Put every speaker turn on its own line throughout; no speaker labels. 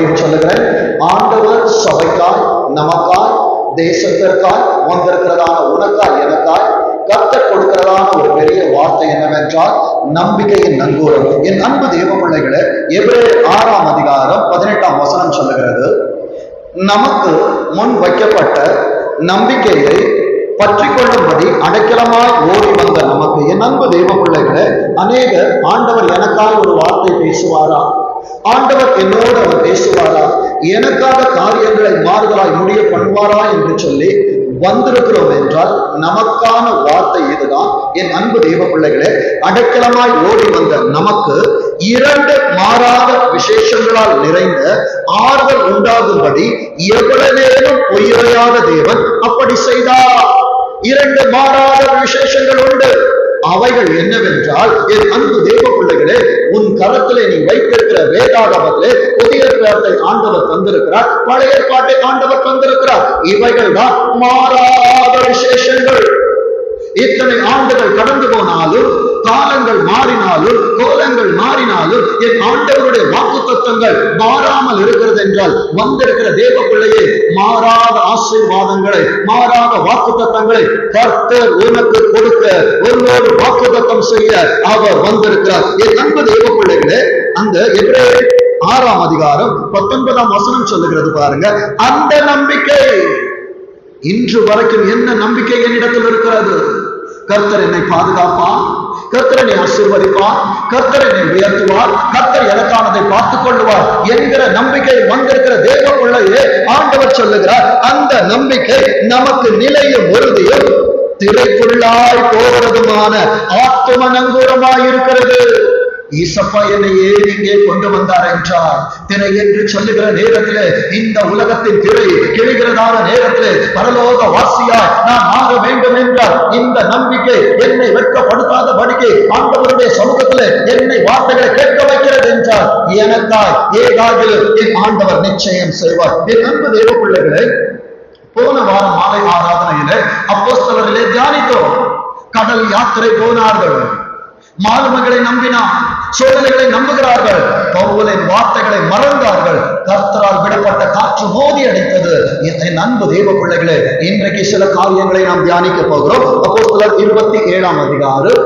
மறுபடியும் சொல்லுகிறேன், ஆண்டவர் சபைக்காய், நமக்காய், தேசத்திற்காய், வந்திருக்கிறதான உனக்காய், எனக்காய் கர்த்தர் கொடுக்கிறதான ஒரு பெரிய வார்த்தை என்னவென்றால் நம்பிக்கையின் நங்கூரம். என் அன்பு தேவ பிள்ளைகளே, எபிரேயர் 6ஆம் அதிகாரம் 18ஆம் வசனம் சொல்லுகிறது, நமக்கு முன் வைக்கப்பட்ட நம்பிக்கையை பற்றி கொள்ளும்படி அடைக்கலமாய் ஓடி வந்த நமக்கு. என் அன்பு தேவ பிள்ளைகளே, அநேகர் ஆண்டவர் எனக்காக ஒரு வார்த்தை பேசுவாரா, ஆண்டவர் என்னோடு அவர் பேசுவாரா, எனக்காக காரியங்களை மாறுதலாய் முடிய பண்ணுவாரா என்று சொல்லி வந்திருக்கிறோம் என்றால் நமக்கான வார்த்தை இதுதான். என் அன்பு தெய்வ பிள்ளைகளே, அடைக்கலமாய் ஓடி வந்த நமக்கு 2 மாறாத விசேஷங்களால் நிறைந்த ஆறுதல் உண்டாகும்படி எவ்வளவேனும் பொய்யாத தேவன் அப்படி செய்தார். 2 மாறாத விசேஷங்கள் உண்டு. அவைகள் என்னவென்றால், என் அன்பு தேவ பிள்ளைகளே, உன் கரத்திலே நீ வைத்திருக்கிற வேதாகமத்திலே புதிய ஏற்பாட்டை ஆண்டவர் தந்திருக்கிறார், பழைய ஏற்பாட்டை ஆண்டவர் தந்திருக்கிறார். இவைகள் தான் மாறாத விசேஷங்கள். இத்தனை ஆண்டுகள் கடந்து போனாலும், காலங்கள் மாறினாலும், கோலங்கள் மாறினாலும், என் ஆண்டவருடைய வாக்குத்தத்தங்கள் மாறாமல் இருக்கிறது என்றால் வந்திருக்கிற தேவ பிள்ளையே, மாறாத ஆசீர்வாதங்களை, மாறாத வாக்குத்தத்தங்களை கர்த்தர் உனக்கு கொடுக்க, உன்னோடு வாக்குத்தத்தம் செய்ய அவர் வந்திருக்கிறார். என் அன்பு தேவ பிள்ளைகளே, அந்த எபிரேயர் 6ஆம் அதிகாரம் 19ஆம் வசனம் சொல்லுகிறது பாருங்க, அந்த நம்பிக்கை இன்று வரைக்கும் என்ன நம்பிக்கை என்னிடத்தில் இருக்கிறது? கர்த்தர் என்னை பாதுகாப்பார், கர்த்தர் என்னை ஆசீர்வதிப்பார், கர்த்தர் என்னை உயர்த்துவார், கர்த்தர் எனக்கானதை பார்த்துக் கொள்வார் என்கிற நம்பிக்கை வந்திருக்கிற தேவ பிள்ளையே, ஆண்டவர் சொல்லுகிறார், அந்த நம்பிக்கை நமக்கு நிலையும் உறுதியும் திரைக்குள்ளாய் போவதுமான ஆத்தும நங்கூரமாய் இருக்கிறது. ஈசப்பா என்னை ஏன் இங்கே கொண்டு வந்தார் என்றால், திரை என்று சொல்லுகிற நேரத்திலே, இந்த உலகத்தின் திரை கிழிகிறதான நேரத்திலே பரலோக வாசியாய் நான் மாற வேண்டும் என்றால் இந்த நம்பிக்கை என்னை வெட்கப்படுத்தாத படிக்கு ஆண்டவருடைய சமூகத்திலே என்னை வார்த்தைகளை கேட்க வைக்கிறது என்றால் எனக்காய் ஏதாவது என் ஆண்டவர் நிச்சயம் செய்வார். என் அன்பு தேவ பிள்ளைகளை, போன வாரம் மாலை ஆராதனையிலே அப்போஸ்தலரிலே தியானித்தோம். கடல் யாத்திரை போனார்கள், மாலுமிகளை நம்பினார், சோதனைகளை நம்புகிறார்கள், பவுலின் வார்த்தைகளை மறந்தார்கள், கர்த்தரால் விடப்பட்ட காற்று மோதி அடித்தது. என் அன்பு தேவ பிள்ளைகளே, இன்றைக்கு சில காரியங்களை நாம் தியானிக்க போகிறோம். அப்போஸ்தலர் 27ஆம் அதிகாரம்,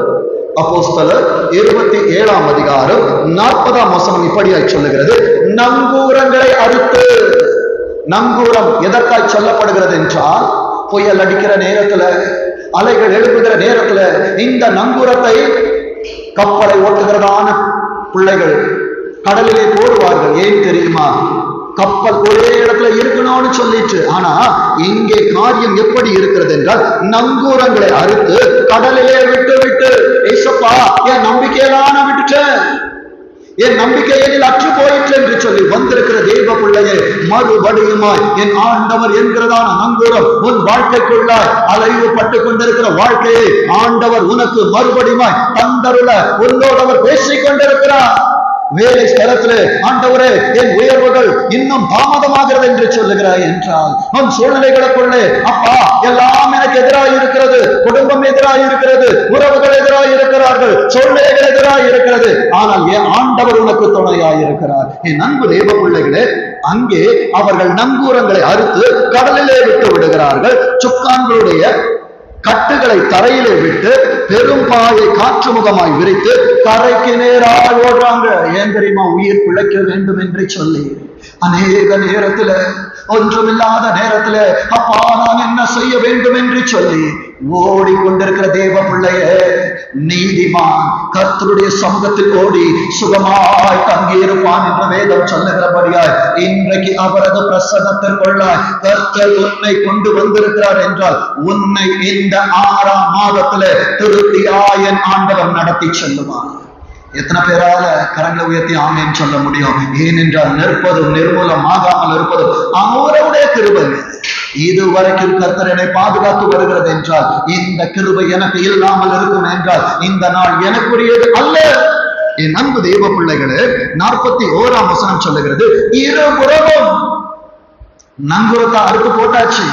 அப்போஸ்தலர் 27ஆம் அதிகாரம் 40ஆம் வசனம் இப்படியாய் சொல்லுகிறது, நங்கூரங்களை அறுத்து. நங்கூரம் எதற்காய் சொல்லப்படுகிறது என்றால், புயல் அடிக்கிற நேரத்துல, அலைகள் எழுப்புகிற நேரத்துல இந்த நங்கூரத்தை கப்பலை ஓட்டுகிறதான பிள்ளைகள் கடலிலே போடுவார்கள். ஏன் தெரியுமா? கப்பல் ஒரே இடத்துல இருக்கணும்னு சொல்லிட்டு. ஆனா இங்கே காரியம் எப்படி இருக்கிறது என்றால், நங்கூரங்களை அறுத்து கடலிலே விட்டு விட்டு, ஏசப்பா என் நம்பிக்கையிலான விட்டுட்டேன், என் நம்பிக்கை எனில் அற்று போயிற்று என்று சொல்லி வந்திருக்கிற தேவ பிள்ளையே, மறுபடியுமாய் என் ஆண்டவர் என்கிறதான நங்கூரம் உன் வாழ்க்கைக்குள்ளாய் அலைவு பட்டு கொண்டிருக்கிற வாழ்க்கையை ஆண்டவர் உனக்கு மறுபடியுமாய் தந்தருள உன்னோடு அவர் பேசிக் கொண்டிருக்கிறார். வேலை ஸ்தலத்திலே, ஆண்டவரே என் உயர்வுகள் இன்னும் தாமதமாகிறது என்று சொல்லுகிறாய் என்றால், உன் சூழ்நிலைகளுக்குள்ளே, அப்பா எல்லாம் எனக்கு எதிராக இருக்கிறது, குடும்பம் எதிராக இருக்கிறது, உறவுகள் எதிராக இருக்கிறார்கள், சூழ்நிலைகள் எதிராக இருக்கிறது, ஆனால் என் ஆண்டவர் உனக்கு துணையாய் இருக்கிறார். என் அன்பு தேவ பிள்ளைகளே, அங்கே அவர்கள் நங்கூரங்களை அறுத்து கடலிலே விட்டு விடுகிறார்கள். சுக்கான்களுடைய கட்டுகளை தரையிலே விட்டு பெரும் பாயை காற்று முகமாய் விரித்து கரைக்கு நேராக ஓடுறாங்க. ஏன் தெரியுமா? உயிர் பிழைக்க வேண்டும் என்று சொல்லி. அநேக நேரத்துல, ஒன்றுமில்லாத நேரத்துல, அப்பா நான் என்ன செய்ய வேண்டும் என்று சொல்லி ஓடிக்கொண்டிருக்கிற தேவ பிள்ளையே, நீதிமான் கர்த்தருடைய சமூகத்தில் ஓடி சுகமாய் தங்கியிருப்பான் என்று வேதம் சொல்லுகிறபடியாய் இன்றைக்கு அவரது பிரசன்னத்திற்குள்ளாய் கர்த்தர் உன்னை கொண்டு வந்திருக்கிறார் என்றால், உன்னை இந்த 6ஆம் மாதத்திலே திருப்தியாய் என் ஆண்டவர் நடத்தி செல்லுவார். எத்தனை பேரால கரங்களை உயர்த்தி ஆமேன் சொல்ல முடியும்? ஏனென்றால் நிற்பதும் நிர்மூலம் ஆகாமல் இருப்பதும் அவருடைய கிருபை. இதுவரைக்கும் கர்த்தர் என்னை பாதுகாத்து வருகிறது என்றால், இந்த கிருபை எனக்கு இல்லாமல் இருக்கும் என்றால் இந்த நாள் எனக்குரியது அல்ல. என் அன்பு தேவ பிள்ளைகளே, 41ஆம் வசனம் சொல்லுகிறது, இருபுறமும் நங்கூரத்தை அறுத்து போட்டாச்சு,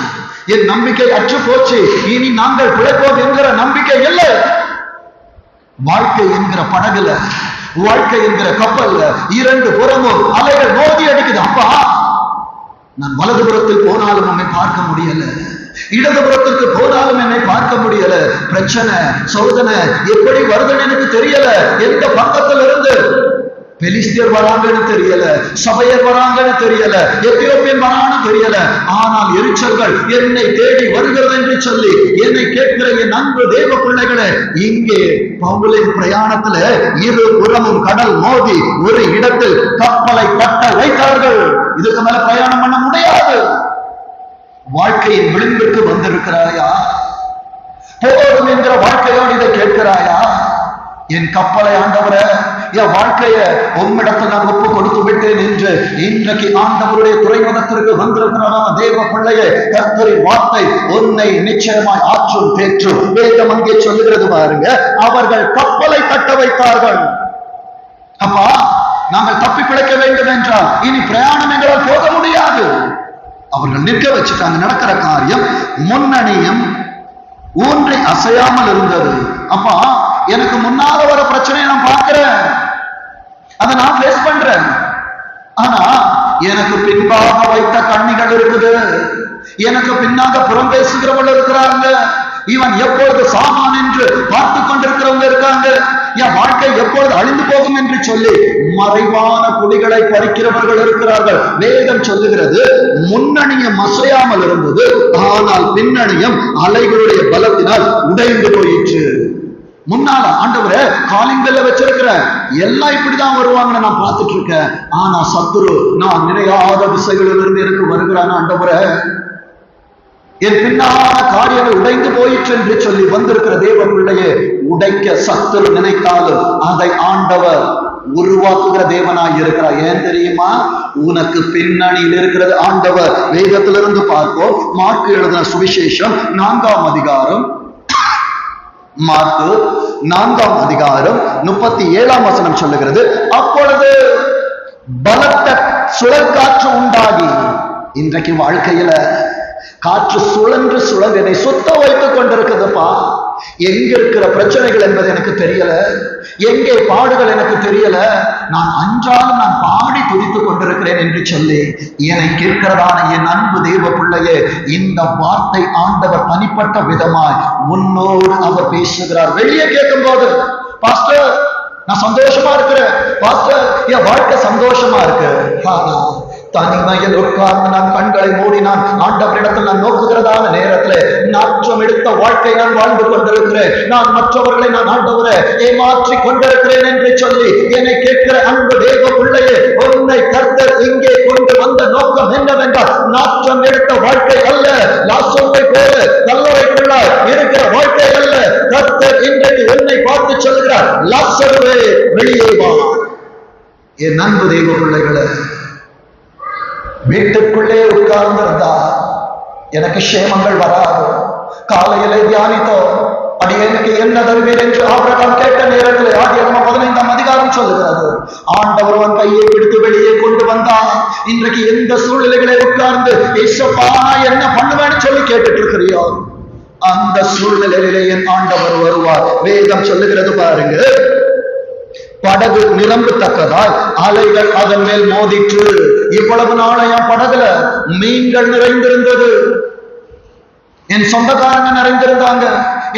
என் நம்பிக்கை அற்று போச்சு, இனி நாங்கள் பிழைப்போம் என்கிற நம்பிக்கை இல்லை. வாழ்க்கை என்கிற படகுல, வாழ்க்கை என்கிற கப்பல்ல 2 புறமும் அலைகள் மோதி அடிக்குது. அப்பா நான் வலதுபுறத்தில் போனாலும் நம்மை பார்க்க முடியல, இடதுபுறத்திற்கு போனாலும் என்னை பார்க்க முடியல. பிரச்சனை சோதனை எப்படி வருதுன்னு எனக்கு தெரியல. எந்த பக்கத்துல இருந்து பெலிஸ்தியர் வராங்கன்னு தெரியல, சபையர் வராங்கன்னு தெரியல, எத்தியோப்பியன் வரான்னு தெரியல. ஆனால் எரிச்சல்கள் என்னை தேடி வருகிறது என்று சொல்லி என்னை கேட்கிற என் அன்பு தேவ பிள்ளைகளே, இங்கே பவுலின் பிரயாணத்துல இரு புறமும் கடல் மோதி ஒரு இடத்தில் கப்பலை கட்ட வைத்தார்கள். இதுக்கு மேல பிரயாணம் பண்ண முடியாது. வாழ்க்கையின் விளிம்பிற்கு வந்திருக்கிறாயா? போதும் என்கிற வாழ்க்கையோடு இதை கேட்கிறாயா? என் கப்பலை ஆண்டவர, என் வாழ்க்கைய உம்மிடத்தில் நான் ஒப்பு கொடுத்து விட்டேன் என்று இன்றைக்கு ஆண்டவருடைய துறைமுகத்திற்கு வந்திருக்கிறவா தேவ பிள்ளையே, கர்த்தரின் வார்த்தை உன்னை நிச்சயமாய் ஆற்றும் தேற்றும். வேதம் அங்கே சொல்லுகிறது பாருங்க, அவர்கள் கப்பலை கட்ட வைத்தார்கள். அப்பா, நாங்கள் தப்பி பிழைக்க வேண்டும் என்றால் இனி பிரயாணம் எங்களால் போக முடியாது. அவர்கள் நிற்க வச்சுட்டாங்க. நடக்கிற காரியம் முன்னணியும் ஊன்றி அசையாமல் இருந்தது. அப்பா, எனக்கு முன்னால வர பிரச்சனையை நான் பார்க்கிறேன், அதை நான் ஃபேஸ் பண்றேன். ஆனா எனக்கு பின்பாக வைத்த கண்ணிகள் இருக்குது, எனக்கு பின்னாக புறம் பேசுகிறவங்க இருக்கிறாங்க, இவன் எப்பொழுது சாமான் என்று பார்த்து கொண்டிருக்கிறவங்க இருக்காங்க, என் வாழ்க்கை எப்பொழுது அழிந்து போகும் என்று சொல்லி மறைவான குடிகளை பறிக்கிறவர்கள் இருக்கிறார்கள். வேதம் சொல்லுகிறது, முன்னணியம் அசையாமல் இருந்தது, ஆனால் பின்னணியம் அலைகளுடைய பலத்தினால் உடைந்து போயிற்று. முன்னால ஆண்டவரே காலிங்கல்ல வச்சிருக்கிற எல்லாம் இப்படிதான் வருவாங்கன்னு நான் பார்த்துட்டு இருக்கேன். ஆனா சத்துரு நான் நினையாத திசைகளிலிருந்து எனக்கு வருகிறான். ஆண்டவரே, என் பின்னான காரியங்கள் உடைந்து போயிற்று என்று சொல்லி வந்திருக்கிற தேவ பிள்ளையே, உடைக்க சத்துரு நினைத்தாலும் அதை ஆண்டவர் உருவாக்குகிற தேவனாய் இருக்கிறார். ஏன் தெரியுமா? உனக்கு பின்னணியில் இருக்கிறது ஆண்டவர். வேதத்திலிருந்து பார்ப்போம். மார்க்கு எழுதின சுவிசேஷம் 4ஆம் அதிகாரம், மார்க்கு 4ஆம் அதிகாரம் 37ஆம் வசனம் சொல்லுகிறது, அப்பொழுது பலத்த சுழற்காற்று உண்டாகி, இன்றைக்கு வாழ்க்கையில காற்று சுழன்று சுழன்று சுத்த வைத்துக் கொண்டிருக்குதுப்பா. எங்க இருக்கிற பிரச்சனைகள் என்பது எனக்கு தெரியல, எங்கே பாடுகள் எனக்கு தெரியல, நான் அன்றாலும் நான் பாடி துதித்துக் கொண்டிருக்கிறேன் என்று சொல்லி என்னை கேட்கிறதான என் அன்பு தேவ பிள்ளையே, இந்த வார்த்தை ஆண்டவர் தனிப்பட்ட விதமாய் உன்னோடு அவர் பேசுகிறார். வெளியே கேட்கும் போது, பாஸ்டர் நான் சந்தோஷமா இருக்கிறேன், பாஸ்டர் என் வாழ்க்கை சந்தோஷமா இருக்கு, ஆனா தனிமையில் உட்கார்ந்து நான் கண்களை மூடினான் ஆண்டவரிடத்தில் நான் நோக்குகிறதான நேரத்தில் நாற்றம் எடுத்த வாழ்க்கை நான் வாழ்ந்து கொண்டிருக்கிறேன், நான் மற்றவர்களை நான் ஆண்டவரை ஏமாற்றி கொண்டிருக்கிறேன் என்று சொல்லி என்னை கேட்கிற அன்பு தேவ பிள்ளையே, உன்னை கர்த்தர் இங்கே கொண்டு வந்த நோக்கம் என்னவென்றால் நாற்றம் எடுத்த வாழ்க்கை அல்ல, லாசோவை போல கல்லறைக்குள்ளாய் இருக்கிற வாழ்க்கை அல்ல. கர்த்தர் இன்றைக்கு உன்னை பார்த்து சொல்கிறார், லாசருவே வெளியே வா. என் அன்பு தேவ பிள்ளைகளை, வீட்டுக்குள்ளே உட்கார்ந்திருந்தா எனக்கு சேமங்கள் வராது. காலையிலே தியானித்தோம், அடியேனுக்கு என்ன தருவீர் என்று ஆபிரகாம் கேட்ட நேரத்தில் ஆதியாகமம் 15ஆம் அதிகாரம் சொல்லுகிறது, ஆண்டவர் அவன் கையை பிடித்து வெளியே கொண்டு வந்தான். இன்றைக்கு எந்த சூழ்நிலைகளை உட்கார்ந்து ஏசப்பா என்ன பண்ணுவேன்னு சொல்லி கேட்டுட்டு இருக்கிறியோ, அந்த சூழ்நிலையிலே என் ஆண்டவர் வருவார். வேதம் சொல்லுகிறது பாருங்க, படகு நிரம்பத்தக்கதால் அலைகள் அதன் மேல் மோதிற்று. இவ்வளவு நாளை என் படகுல மீன்கள் நிறைந்திருந்தது, என் சொந்தக்காரங்க நிறைந்திருந்தாங்க,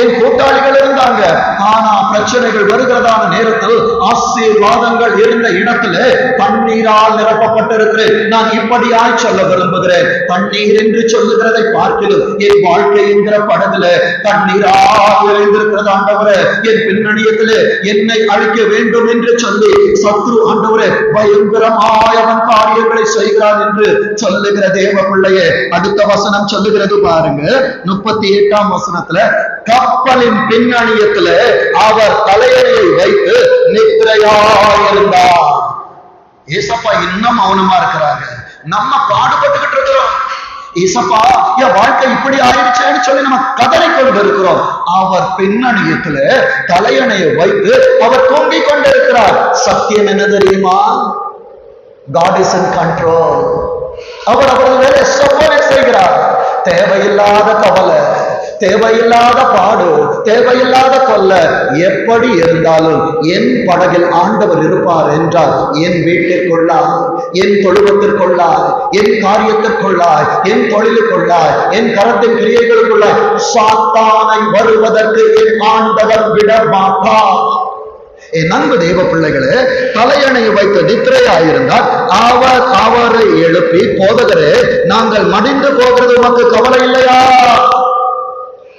என் கூட்டாளிகள் இருந்தாங்க. ஆனா பிரச்சனைகள் வருகிறதான நேரத்தில் ஆசீர்வாதங்கள் இருந்த இடத்துல தண்ணீரால் நிரப்பப்பட்டிருக்கிறேன். நான் இப்படியாய் சொல்ல விரும்புகிறேன், தண்ணீர் என்று சொல்லுகிறதை பார்க்கிலும் என் வாழ்க்கை என்கிற படகுல தண்ணீரால் நிறைந்திருக்கிறது. ஆண்டவரே, என் பின்னணியத்திலே என்னை அழிக்க வேண்டும் என்று சொல்லி சத்ரு ஆண்டவரே பயங்கரமாய் அவன் காரியங்களை செய்கிறான் என்று சொல்லுகிற தேவ பிள்ளையே, அடுத்த வசனம் சொல்லுகிறது பாருங்க, 38ஆம் வசனத்துல, கப்பலின் பின்னணியத்துல அவர் தலையணையை வைத்து நித்திரையாயிருந்தார். ஏசப்பா இன்னும் மௌனமா இருக்கிறாங்க. நம்ம பாடுபட்டுக்கிட்டு இருக்கிறோம், ஏசப்பா என் வாழ்க்கை இப்படி ஆயிடுச்சேன்னு சொல்லி நம்ம கதறி கொண்டு இருக்கிறோம். அவர் பின்னணியத்துல தலையணையை வைத்து அவர் தூங்கிக் கொண்டிருக்கிறார். சத்தியம் என்ன தெரியுமா? God is in control. அவர் அவரது வேலை சொப்பனை செய்கிறார். தேவையில்லாத கவலை, தேவையில்லாத பாடு, தேவையில்லாத தொல்லை எப்படி இருந்தாலும் என் படகில் ஆண்டவர் இருப்பார் என்றால் என் வீட்டிற்குள்ளால் என் தொழுவத்திற்குள்ளாய், என் காரியத்திற்குள்ளாய், என் தொழிலுக்குள்ளாய், என் கரத்தின் கிரியைகளுக்குள்ளாய் சாத்தானை வருவதற்கு என் ஆண்டவர் விட மாட்டார். என் அன்பு தேவ பிள்ளைகளே, தலையணை வைத்து நித்திரையாயிருந்தால் அவரை எழுப்பி, போதகரே, நாங்கள் மடிந்து போகிறது உமக்கு கவலை இல்லையா?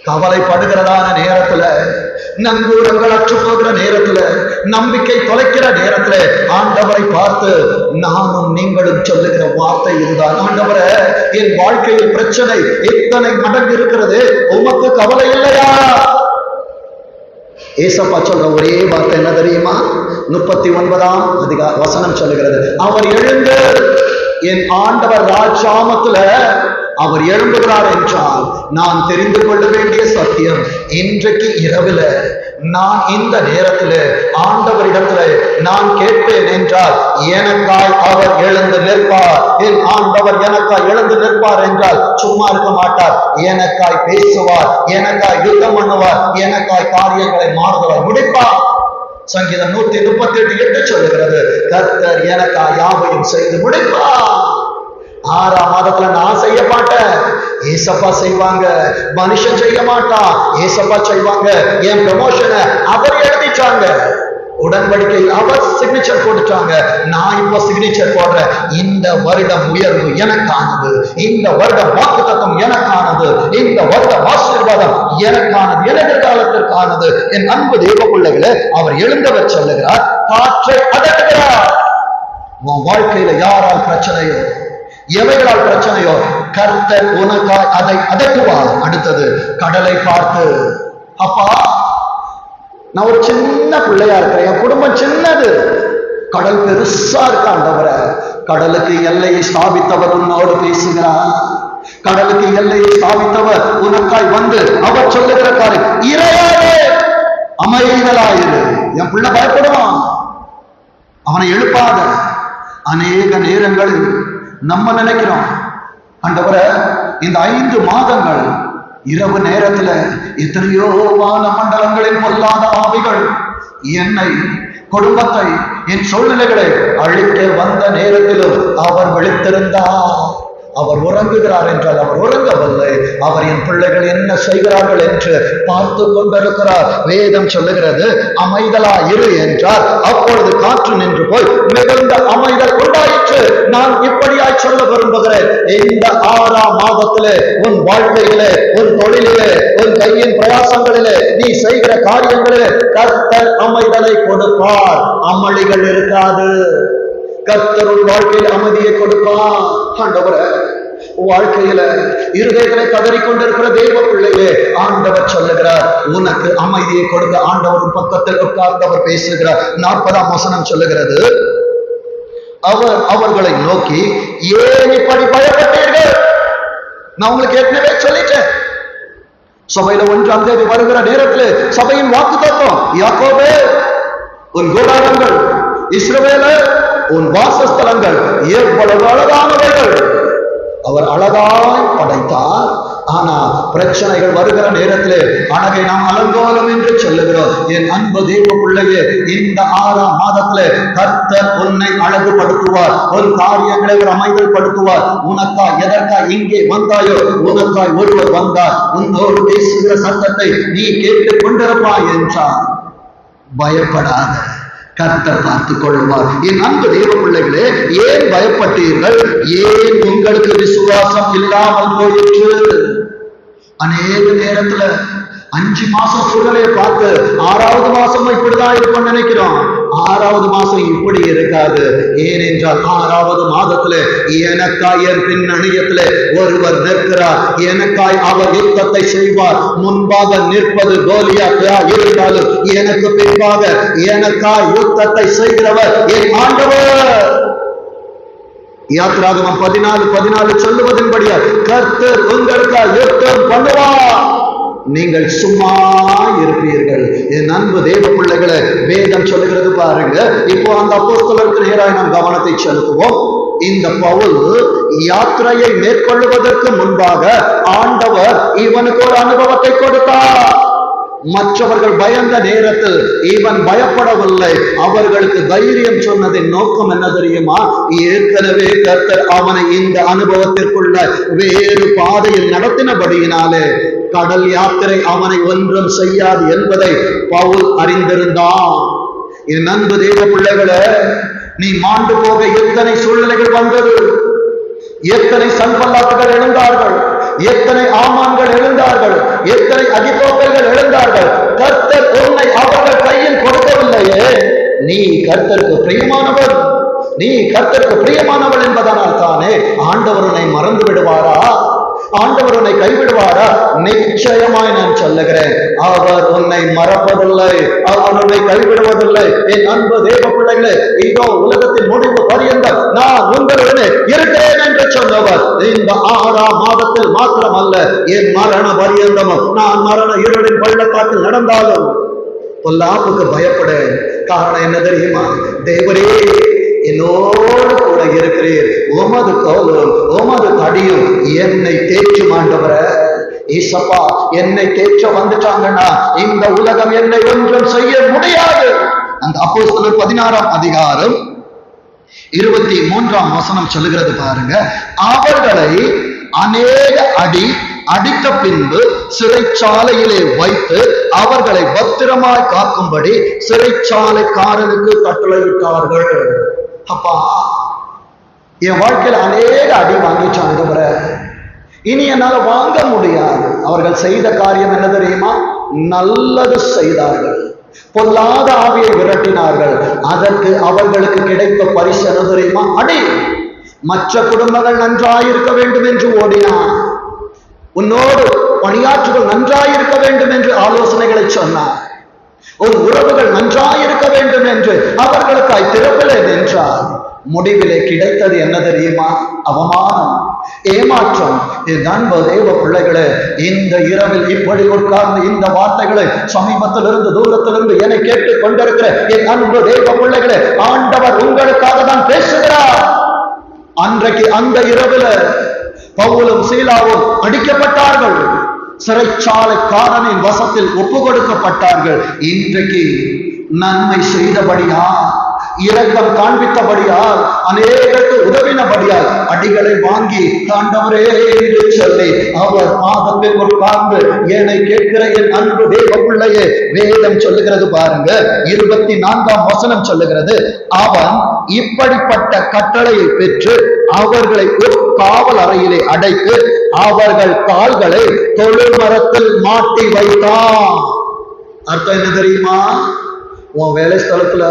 கவலைப்படுகிறதான நேரத்துல, நங்கூரங்கள் அற்று போகிற நேரத்துல, நம்பிக்கை தொலைக்கிற நேரத்துல ஆண்டவரை பார்த்து நானும் நீங்களும் சொல்லுகிற வார்த்தை இதுதான். ஆண்டவரே, என் வாழ்க்கையில் பிரச்சனை எத்தனை மடங்கு இருக்கிறது, உமக்கு கவலை இல்லையா? ஏசப்பா சொல்ற ஒரே வார்த்தை என்ன தெரியுமா? 39ஆம் வசனம் சொல்லுகிறது, அவர் எழுந்து, என் ஆண்டவர் ராஜாமத்துல அவர் எழும்புகிறார் என்றால் நான் தெரிந்து கொள்ள வேண்டிய சத்தியம், இன்றைக்கு இரவுல நான் இந்த நேரத்துல ஆண்டவரிடத்துல நான் கேட்பேன் என்றால் எனக்காய் அவர் எழுந்து நிற்பார். என் ஆண்டவர் எனக்காய் எழுந்து நிற்பார் என்றால் சும்மா இருக்க மாட்டார். எனக்காய் பேசுவார், எனக்காய் யுத்தம் பண்ணுவார், எனக்காய் காரியங்களை மாறுதலாய் முடிப்பார். சங்கீதம் 138:8 சொல்லுகிறது, கர்த்தர் எனக்காய் யாவையும் செய்து முடிப்பார். 6ஆம் மாதத்துல நான் செய்ய மாட்டேன், ஏசப்பா செய்வாங்க. மனுஷன் செய்ய மாட்டான், ஏசப்பா செய்வாங்க. என் ப்ரமோஷனை அவர் எழுதிச்சாங்க, உடன்படிக்கை அவர் சிக்னேச்சர் போட்டுட்டாங்க. நான் இப்ப சிக்னேச்சர் போடுறேன். இந்த வருடம் உயர்வு எனக்கானது, இந்த வருடம் வாக்குத்தத்தம் எனக்கானது, இந்த வருடம் ஆசீர்வாதம் எனக்கானது, எதிர்காலத்திற்கானது. என் அன்பு தேவ பிள்ளைகளை, அவர் எழுந்தவர் சொல்லுகிறார், காற்றை அடக்குகிறார். உன் வாழ்க்கையில யாரால் பிரச்சனையோ, எவைகளால் பிரச்சனையோ, கர்த்தர் உனக்காய் அதை அடக்குவார். அடுத்தது, கடலை பார்த்து, அப்பா நான் ஒரு சின்ன பிள்ளையா இருக்கிறேன், என் குடும்பம் சின்னது, கடல் பெருசா இருக்காண்டவர. கடலுக்கு எல்லையை ஸ்தாபித்தவர் உன்னோடு பேசுகிறார். கடலுக்கு எல்லையை ஸ்தாபித்தவர் உனக்காய் வந்து அவர் சொல்லுகிற காரியம், இறையாதே, அமைதலாயிரு. என் பிள்ளை பயப்படுவான், அவனை எழுப்பாத. அநேக நேரங்களில் நம்ம நினைக்கிறோம், ஆண்டவரே இந்த 5 மாதங்கள் இரவு நேரத்துல எத்தனையோ வான மண்டலங்களில் பொல்லாத ஆவிகள் என்னை, குடும்பத்தை, என் சூழ்நிலைகளை அழிக்க வந்த நேரத்திலும் அவர் விழித்திருந்தார். அவர் உறங்குகிறார் என்றால் அவர் உறங்கவில்லை, அவர் என் பிள்ளைகள் என்ன செய்கிறார்கள் என்று பார்த்து கொண்டிருக்கிறார். வேதம் சொல்லுகிறது, அமைதலா இரு என்றார். அப்பொழுது காற்று நின்று போய் மிகுந்த அமைதல் உண்டாயிற்று. நான் இப்படியாய் சொல்ல விரும்புகிறேன், இந்த 6ஆம் மாதத்திலே உன் வாழ்க்கையிலே, உன் தொழிலிலே, உன் கையின் பிரயாசங்களிலே, நீ செய்கிற காரியங்களிலே கர்த்தர் அமைதலை கொடுப்பார். அமளிகள் இருக்காது. கர்த்தர் உன் வாழ்க்கையில் அமைதியை கொடுப்பார். ஆண்டவரே, வாழ்க்கையில இருதயங்களை கதறிக்கொண்டிருக்கிற தேவ பிள்ளையே, ஆண்டவர் சொல்லுகிறார் உனக்கு அமைதியை கொடுக்க. ஆண்டவரின் பக்கத்தில் உட்கார்ந்தவர் பேசுகிறார். 40ஆம் வசனம் சொல்லுகிறது, அவர் அவர்களை நோக்கி, ஏன் இப்படி பயப்பட்டீர்கள்? நான் உங்களுக்கு ஏற்கனவே சொல்லிட்டேன். சபையில 1ஆம் தேதி வருகிற நேரத்தில் சபையின் வாக்கு தத்துவம், யாக்கோபே உன் கூடாரங்கள், இஸ்ரவேலே உன் வாசஸ்தலங்கள் எவ்வளவு அழகானவைகள். அவர் அழகாய் படைத்தார். ஆனா பிரச்சனைகள் வருகிற நேரத்திலே அழகை நாம் அலங்கோலம் என்று சொல்லுகிறோம். என் அன்பு தேவ பிள்ளையே, இந்த 6ஆம் மாதத்திலே கர்த்தர் உன்னை அழகுபடுத்துவார். உன் காரியங்களை ஒரு அமைதல் படுத்துவார். உனக்காய் எதற்காய் இங்கே வந்தாயோ, உனக்காய் ஒருவர் வந்தார். உன்னோடு பேசுகிற சத்தத்தை நீ கேட்டுக் கொண்டிருப்பாய் என்றார். பயப்படாத, கர்த்தர் பார்த்துக் கொள்வார். என் அன்பு தேவ பிள்ளைகளே, ஏன் பயப்பட்டீர்கள்? ஏன் உங்களுக்கு விசுவாசம் இல்லாமல் போயிற்று? அநேக நேரத்துல 5 மாசம் சூழ்நிலையை பார்த்து 6வது மாசம் இப்படிதான் இருக்கும் நினைக்கிறோம். 6வது மாசம் இப்படி இருக்காது. ஏனென்றால் 6வது மாதத்துல எனக்காய் என் பின்னணியத்துல ஒருவர் நிற்கிறார். எனக்காய் அவர் யுத்தத்தை செய்வார். முன்பாக நிற்பது கோலியாத்தா இருந்தாலும் எனக்கு பின்பாக எனக்காய் யுத்தத்தை செய்கிறவர் என் ஆண்டவர். யாத்திராகமம் 14:14 சொல்லுவதன்படியா கர்த்தர் உங்களுக்காய் யுத்தம் பண்ணுவார். நீங்கள் சும்மா இருப்பீர்கள். என் அன்பு தேவ பிள்ளைகளை, வேதம் சொல்லுகிறது பாருங்க. இப்போ அந்த அப்போஸ்தலருக்கு நேராக நாம் கவனத்தை செலுத்துவோம். இந்த பவுல் யாத்திரையை மேற்கொள்வதற்கு முன்பாக ஆண்டவர் இவனுக்கு ஒரு அனுபவத்தை கொடுத்தார். மற்றவர்கள் பயந்த நேரத்தில் இவன் பயப்படவில்லை. அவர்களுக்கு தைரியம் சொன்னதின் நோக்கம் என்ன தெரியுமா? ஏற்கனவே கர்த்தர் அவனை இந்த அனுபவத்திற்குள்ள வேறு பாதையில் நடத்தினபடியினாலே கடல் யாத்திரை அவனை ஒன்றும் செய்யாது என்பதை பவுல் அறிந்திருந்தான். என் அன்பு தேவ பிள்ளைகளே, நீ மாண்டு போக எத்தனை சூழ்நிலைகள் வந்தது, எத்தனை சன்பல்லாத்துகள் எழுந்தார்கள், எத்தனை ஆமான்கள் எழுந்தார்கள், எத்தனை அகிதோப்பைகள் எழுந்தார்கள். கர்த்தர் உன்னை அவர்கள் கையில் கொடுக்கவில்லையே. நீ கர்த்தருக்கு பிரியமானவர், நீ கர்த்தருக்கு பிரியமானவள் என்பதனால் தானே ஆண்டவர் உன்னை மறந்து விடுவாரா? ஆண்டவர் உன்னை கைவிடுவாரா? நிச்சயமாய் நான் சொல்லுகிறேன், அவர் உன்னை மறப்பதில்லை, அவர் உன்னை கைவிடுவதில்லை. என் அன்பு தேவ பிள்ளைகளே, இதோ உலகத்தின் முடிவு பரியந்தம் நான் உங்களுடனே இருக்கிறேன் என்று சொன்னவர் இந்த 6ஆம் மாதத்தில் மாத்திரமல்ல, என் மரண பரியந்தமும் நான் மரண இருளின் பள்ளத்தாக்கில் நடந்தாலும் பொல்லாப்புக்கு பயப்படேன். காரணம் என்ன தெரியுமா? தேவரே என்னோடு கூட இருக்கிறீர், உமது கோலும் உமது தடியும் என்னை தேற்றும். ஆண்டவரே ஈசப்பா, என்னை தேற்ற வந்துட்டாங்கன்னா இந்த உலகம் என்னை ஒன்றும் செய்ய முடியாது. அந்த அப்போஸ்தலர் 16ஆம் அதிகாரம் 23ஆம் வசனம் சொல்லுகிறது பாருங்க. அவர்களை அநேக அடி அடித்த பின்பு சிறைச்சாலையிலே வைத்து அவர்களை பத்திரமாய் காக்கும்படி சிறைச்சாலைக்காரனுக்கு கட்டளையிட்டார்கள். அப்பா, என் வாழ்க்கையில் அநேக அடி வாங்கிச்சாங்க, இனி என்னால வாங்க முடியாது. அவர்கள் செய்த காரியம் என்ன தெரியுமா? நல்லது செய்தார்கள், பொல்லாத ஆவியை விரட்டினார்கள். அதற்கு அவர்களுக்கு கிடைத்த பரிசு என்ன தெரியுமா? அடி. மற்ற குடும்பங்கள் நன்றாயிருக்க வேண்டும் என்று ஓடினார், உன்னோடு பணியாற்றுகள் நன்றாயிருக்க வேண்டும் என்று ஆலோசனைகளை சொன்னார், உன் உறவுகள் நன்றாயிருக்க வேண்டும் என்று அவர்களுக்காய் திறப்பிலே நின்றார். முடிவிலே கிடைத்தது என்ன தெரியுமா? அவமானம், ஏமாற்றம். என் அன்பு தேவ பிள்ளைகளே, இந்த இரவில் இப்படி உட்கார்ந்து இந்த வார்த்தைகளை சமீபத்திலிருந்து தூரத்திலிருந்து என்னை கேட்டுக் கொண்டிருக்கிற என் அன்பு தேவ பிள்ளைகளே, ஆண்டவர் உங்களுக்காக தான் பேசுகிறார். அன்றைக்கு அந்த இரவில் பவுலும் சீலாவும் அடிக்கப்பட்டார்கள், சிறைச்சாலைக்காரனின் வசத்தில் ஒப்பு கொடுக்கப்பட்டார்கள். இன்றைக்கு நன்மை செய்தபடியா, இரக்கம் காண்பித்தபடியால், அநேகருக்கு உதவினபடியால் அடிகளை வாங்கி ஆண்டவரே என்று சொல்லி அவர் பாதத்தில் உட்கார்ந்து என்னை கேட்கிற என் அன்பு தேவ பிள்ளையே, வேதம் சொல்லுகிறது பாருங்க, 24ஆம் வசனம் சொல்லுகிறது, அவன் இப்படிப்பட்ட கட்டளையை பெற்று அவர்களை ஒரு காவல் அறையிலே அடைத்து அவர்கள் கால்களை தொழுமரத்தில் மாட்டி வைத்தான். அர்த்தம் என்ன தெரியுமா? உன் வேலை ஸ்தலத்துல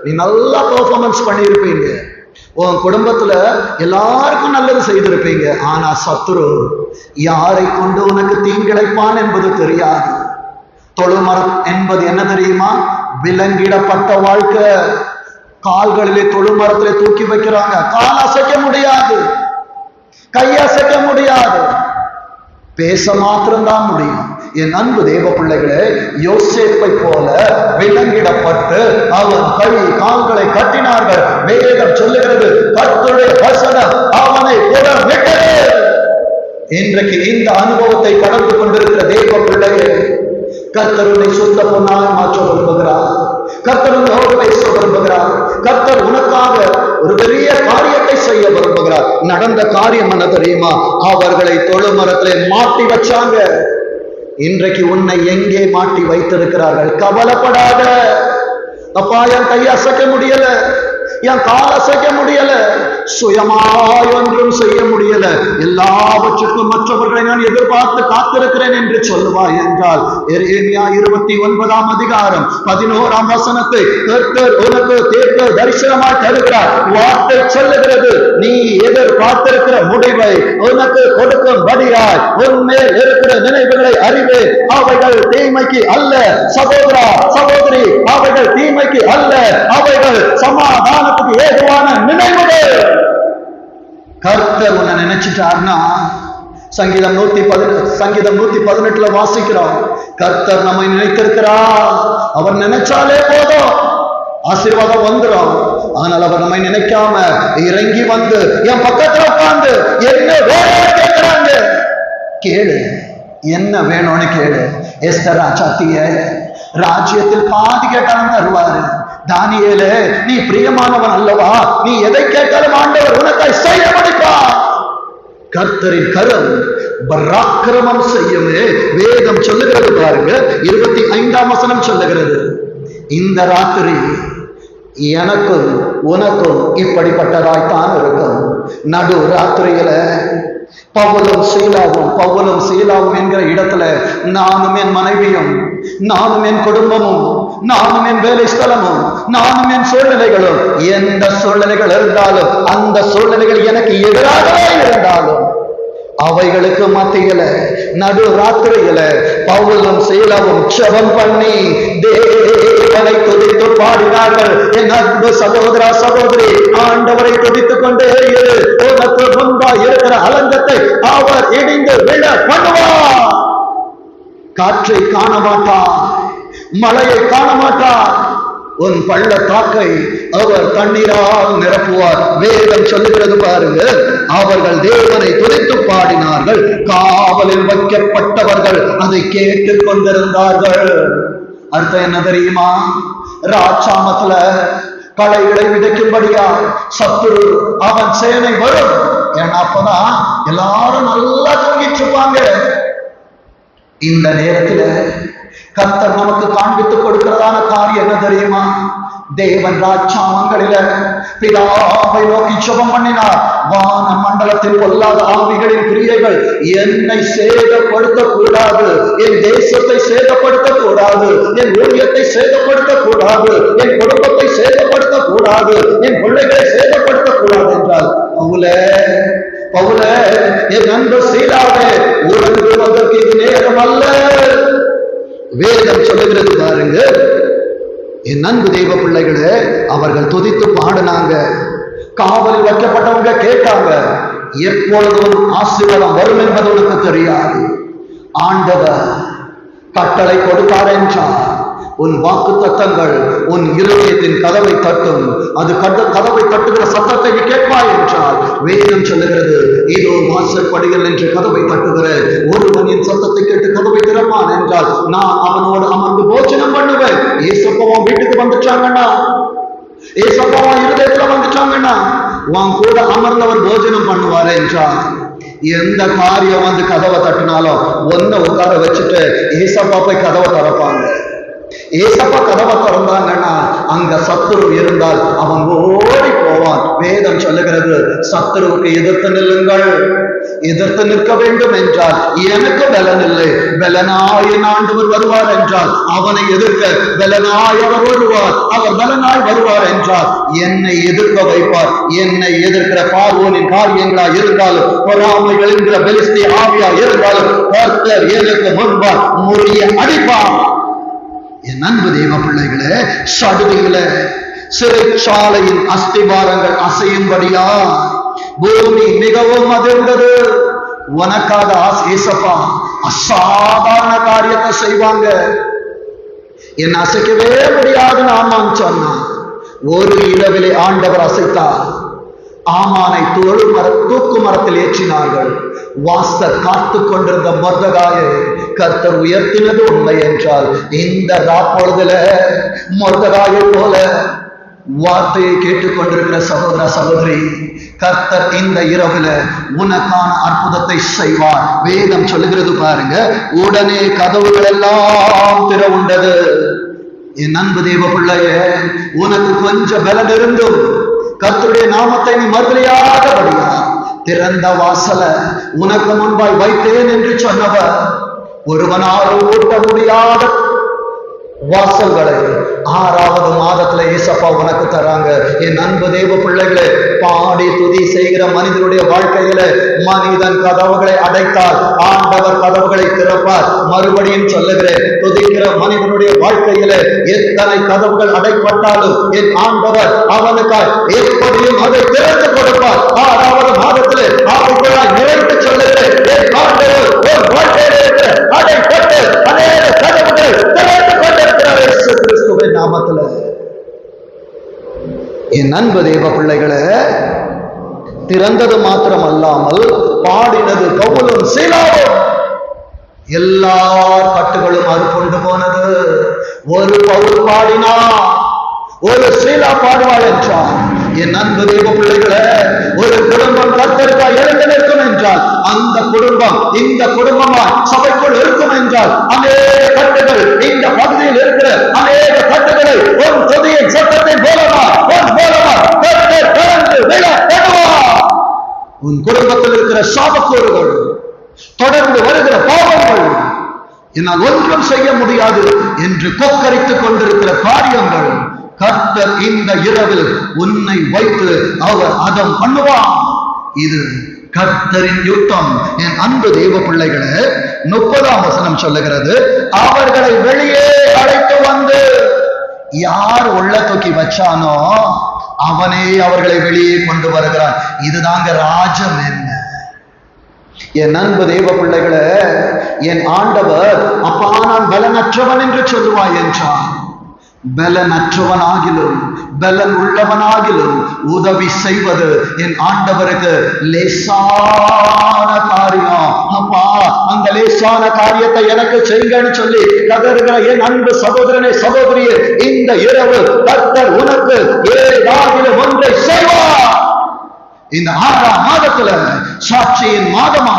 நீ நல்லா பெர்ஃபார்மன்ஸ் பண்ணியிருப்பீங்க, உன் குடும்பத்துல எல்லாருக்கும் நல்லது செய்திருப்பீங்க. ஆனா சத்துரு யாரை கொண்டு உனக்கு தீங்கிழைப்பான் என்பது தெரியாது. தொழுமரம் என்பது என்ன தெரியுமா? விலங்கிடப்பட்ட வாழ்க்கை. கால்களிலே தொழுமரத்திலே தூக்கி வைக்கிறாங்க, கால் அசைக்க முடியாது, கை அசைக்க முடியாது, பேச மாத்திரம்தான் முடியும். என் அன்பு தேவ பிள்ளைகளே, யோசேப்பை போல விலங்கிடப்பட்டு அவன் கை கால்களை கட்டினார்கள். வேதம் சொல்லுகிறது, கர்த்தருடைய வசனம் அவனை புறவிட்டது. இன்றைக்கு இந்த அனுபவத்தை கடந்து கொண்டிருக்கிற தேவ பிள்ளையே, கர்த்தர் உன்னை சுத்த பொன்னாய் மாற்ற விரும்புகிறார், கர்த்தர் உன்னோடு பேச விரும்புகிறார், கர்த்தர் உனக்காக ஒரு பெரிய காரியத்தை செய்ய விரும்புகிறார். நடந்த காரியம் என்ன தெரியுமா? அவர்களை தொழுமரத்திலே மாட்டி வச்சாங்க. இன்றைக்கு உன்னை எங்கே மாட்டி வைத்திருக்கிறார்கள்? கவலைப்படாத. அப்பா, என் கை அசைக்க முடியல, என் கால் அசைக்க முடியல, சுயமாய் ஒன்றும் செய்ய முடியல, எல்லாவற்றுக்கும் மற்றவர்களை நான் எதிர்பார்த்து காத்திருக்கிறேன் என்று சொல்லுவாய் என்றால், எரேமியா 29ஆம் அதிகாரம் 11ஆம் வசனத்தை கர்த்தர் உனக்கு தீர்க்க தரிசனமாய் தருகிறார். வார்த்தை சொல்லுகிறது, நீ எதிர்பார்த்திருக்கிற முடிவை உனக்கு கொடுக்கும்படியாய் உன்மேல் இருக்கிற நினைவுகளை அறிவே, அவைகள் தீமைக்கு அல்ல. சகோதரா சகோதரி, அவைகள் தீமைக்கு அல்ல, அவைகள் சமாதானத்துக்கு ஏதுவான நினைவுகள். கர்த்தர் உன்னை நினைச்சிட்டார்னா, சங்கீதம் 118 வாசிக்கிறோம், கர்த்தர் நம்மை நினைத்திருக்கிறார். அவர் நினைச்சாலே போதும், ஆசீர்வாதம் வந்துடும். ஆனால் அவர் நம்மை நினைக்காம இறங்கி வந்து என் பக்கத்துல உட்கார்ந்து என்ன வேணும் கேட்கிறாங்க. கேளு, என்ன வேணும்னு கேளு. எஸ்தர் ராஜாத்திய ராஜ்யத்தில் பாதி கேட்டாலும் தருவாரு. தானியேலே, நீ பிரியமானவன் அல்லவா, நீ எதை கேட்டாலும் ஆண்டவர் உனக்காய் செய்ய முடிப்பார். கர்த்தரின் கரம் பராக்கிரமம் செய்யுமே. வேதம் சொல்லுகிறது பாருங்க, 25ஆம் வசனம் சொல்லுகிறது, இந்த ராத்திரி எனக்கும் உனக்கும் இப்படிப்பட்டதாய்த்தான் இருக்கும். நடு ராத்திரியில பவுலும் சீலாவும் என்கிற இடத்துல நானும் என் மனைவியும், நானும் என் குடும்பமும், நானும் என் வேலை ஸ்தலமும், நானும் என் சூழ்நிலைகளும், எந்த சூழ்நிலைகள் இருந்தாலும் அந்த சூழ்நிலைகள் எனக்கு எதிராகவே இருந்தாலும் அவைகளுக்கு மத்தியில நடு ராத்திரியில பவுலும் சீலாவும் ஜெபம் பண்ணி தேவனை துதித்து பாடினார்கள். என் அன்பு சகோதரா சகோதரி, ஆண்டவரை துதித்துக் கொண்டே இரு. உனக்கு முன்பா இருக்கிற அலங்கத்தை அவர் இடிந்து விழ பண்ணுவார். காற்றை காண மாட்டார், மழையை காண மாட்டார், உன் பள்ளத்தாக்கை அவர் தண்ணீரால் நிரப்புவார். வேதம் சொல்லுகிறது பாருங்க, அவர்கள் தேவனை துதித்து பாடினார்கள், காவலில் வைக்கப்பட்டவர்கள் அதை கேட்டுக் கொண்டிருந்தார்கள். அர்த்தம் என்ன தெரியுமா? ராட்சாமத்துல களைகளை விதைக்கும்படியா சத்துரு அவன் சேனை வரும். ஏன்னா அப்பதான் எல்லாரும் நல்லா தூங்கிட்டு இருப்பாங்க. இந்த நேரத்துல கர்த்தர் நமக்கு காண்பித்துக் கொடுக்கிறதான காரியம் என்ன தெரியுமா? தேவன் ராட்சாமங்களில பிதாவை நோக்கி ஜெபம் பண்ணினார். வான மண்டலத்தில் பொல்லாத ஆவிகளின் கிரியைகள் என்னை சேதப்படுத்த கூடாது, என் தேசத்தை சேதப்படுத்த கூடாது, என் ஊழியத்தை சேதப்படுத்த கூடாது, என் குடும்பத்தை சேதப்படுத்த கூடாது, என் பிள்ளைகளை சேதப்படுத்த கூடாது என்றால், பவுலே என் அன்பு சீலாவே, உனக்கு வருவதற்கு இது நேரம் அல்ல. வேதம் சொல்லுகிறது பாருங்க, என் அன்பு தெய்வ பிள்ளைகளே, அவர்கள் துதித்து பாடினாங்க, காவலில் வைக்கப்பட்டவங்க கேட்டாங்க. எப்பொழுதும் ஆசீர்வாதம் வரும் என்பது உனக்கு தெரியாது. ஆண்டவர் கட்டளை கொடுத்தார் என்றார், உன் வாக்கு தத்தங்கள் உன் இருதயத்தின் கதவை தட்டும், அது கதவை தட்டுகிற சத்தத்தை நீ கேட்பாய் என்றால் வேதம் சொல்லுகிறது, இதோ வாசல் படிகள் என்று கதவை தட்டுகிற ஒருவன் என் சத்தத்தை கேட்டு கதவை திறப்பான் என்றால் நான் அவனோடு அமர்ந்து போஜனம் பண்ணுவேன். ஏசப்பாவும் வீட்டுக்கு வந்துட்டாங்கன்னா, ஏசப்பாவும் இருதயத்துல வந்துட்டாங்கன்னா உன் கூட அமர்ந்தவர் போஜனம் பண்ணுவாரு என்றால், எந்த காரியம் வந்து கதவை தட்டினாலும் ஒன்ன உட்கார வச்சுட்டு ஏசப்பா போய் கதவை திறப்பாங்க. ஏசப்பா கதவை திறந்தாங்கன்னா அங்க சத்துரு இருந்தால் அவன் ஓடி போவான். வேதம் சொல்லுகிறது, சத்துருவுக்கு எதிர்த்து நில்லுங்கள். எதிர்த்து நிற்க வேண்டும் என்றால் எனக்கு பலன் இல்லை, பலனாய் ஆண்டவர் வருவார் என்றால் அவனை எதிர்க்க பலனாய் அவர் வருவார். அவர் பலனாய் வருவார் என்றால் என்னை எதிர்க்க வைப்பார். என்னை எதிர்க்கிற பார்வோனின் காரியங்களா இருந்தாலும், பொறாமைகள் என்கிற பெலிஸ்திய ஆவியா இருந்தாலும் கர்த்தர் எனக்கு முன்பார் முறிய அடிப்பார். என் அன்பு தெய்வ பிள்ளைகளே, சடுதியில சிறைச்சாலையின் அஸ்திபாரங்கள் அசையும்படியா பூமி மிகவும் அதிர்ந்தது. உனக்காக ஏசப்பா அசாதாரண காரியத்தை செய்வாங்க. என்ன அசைக்கவே முடியாது ஆமான் சொன்னான். ஒரு இரவிலே ஆண்டவர் அசைத்தார். ஆமானை தூக்கு மரத்தில் ஏற்றினார்கள். வாஸ்தர் காத்து கொண்டிருந்த மொர்தெகாயை கர்த்தர் உயர்த்தினது உண்மை என்றால், இந்த ராப்பொழுதுல மொர்தெகாயை போல வார்த்தையை கேட்டுக்கொண்டிருக்கிற சகோதர சகோதரி, கர்த்தர் இந்த இரவுல உனக்கான அற்புதத்தை செய்வார். வேதம் சொல்லுகிறது பாருங்க, உடனே கதவுகள் எல்லாம் திறவுண்டது. என் அன்பு தேவ பிள்ளையே, உனக்கு கொஞ்சம் பலன் இருந்தும் கர்த்தருடைய நாமத்தை நீ மறுதலியாதபடியா திறந்த வாசல உனக்கு முன்பாய் வைத்தேன் என்று சொன்னவர், ஒருவனாலும் ஓட்ட முடியாத வாசல்களை 6வது மாதத்துல ஏசப்பா உனக்கு தராங்க. என் அன்பு தேவ பிள்ளைகளே, பாடி துதி செய்கிற மனிதனுடைய வாழ்க்கையில மனிதன் கதவுகளை அடைத்தால் ஆண்டவர் கதவுகளை திறப்பார். மறுபடியும் சொல்லுகிறேன், துதிக்கிற மனிதனுடைய வாழ்க்கையில எத்தனை கதவுகள் அடைப்பட்டாலும் என் ஆண்டவர் அவனுக்காய் எப்படியும் அதை திறந்து கொடுப்பார். 6வது மாதத்திலே ஆவிக்குள்ளாய் நிறைந்து சொல்லுகிறேன், என் ஆண்டவர் ஒரு வாழ்க்கையில இருக்கிற அடைப்பட்டு அநேக கதவுகள் திறந்து கொண்டிருக்கிறார் இயேசு கிறிஸ்துவின் நாமத்துல. என் அன்பு தேவ பிள்ளைகளே, திறந்தது மாத்திரம் அல்லாமல் பாடினது பவுலும் சீலாவும். எல்லா கட்டுகளும் அறுப்புண்டு போனது. ஒரு பவுல் பாடினா, ஒரு சீலா பாடுவாள் என்றால், என் அன்பு தேவ பிள்ளைகளே, ஒரு குடும்பம் கர்த்தருக்காய் எழுந்து நிற்கும் என்றால், அந்த குடும்பம் இந்த குடும்பமாய் சபைக்குள் இருக்கும் என்றால், அநேக கட்டுகள் இந்த பகுதியில் இருக்கிற அநேக கட்டுகளை ஒரு துதியின் சத்தத்தின் மூலமா கர்த்தர் திறந்து விழ பண்ணுவார். உன் குடும்பத்தில் இருக்கிற சாபக்கூறுகள், தொடர்ந்து வருகிற பாவங்கள், என்னால் ஒன்றும் செய்ய முடியாது என்று கொக்கரித்துக் கொண்டிருக்கிற காரியங்கள், கர்த்தர் இந்த இரவில் உன்னை வைத்து அவர் அதம் பண்ணுவார். இது கர்த்தரின் யுத்தம். என் அன்பு தேவ பிள்ளைகளே, 30ஆம் வசனம் சொல்லுகிறது, அவர்களை வெளியே அழைத்து வந்து, யார் உள்ள தூக்கி வச்சானோ அவனே அவர்களை வெளியே கொண்டு வருகிறான். இதுதாங்க ராஜம். என்ன என் அன்பு தேவ பிள்ளைகளே, என் ஆண்டவர் அப்பா நான் பலனற்றவன் என்று சொல்லுவாய் என்றான். பலனற்றவனாகிலும் பலன் உள்ளவனாகிலும் உதவி செய்வது என் ஆண்டவருக்கு லேசான காரியம். அப்பா, அந்த லேசான காரியத்தை எனக்கு செய்யுங்கன்னு சொல்லி கதறுகிற என் அன்பு சகோதரனே, சகோதரியே, இந்த இரவு கர்த்தர் உனக்கு ஏதாகிலும் ஒன்றை செய்வார். இந்த 6ஆம் மாதத்துல சாட்சியின் மாதமா,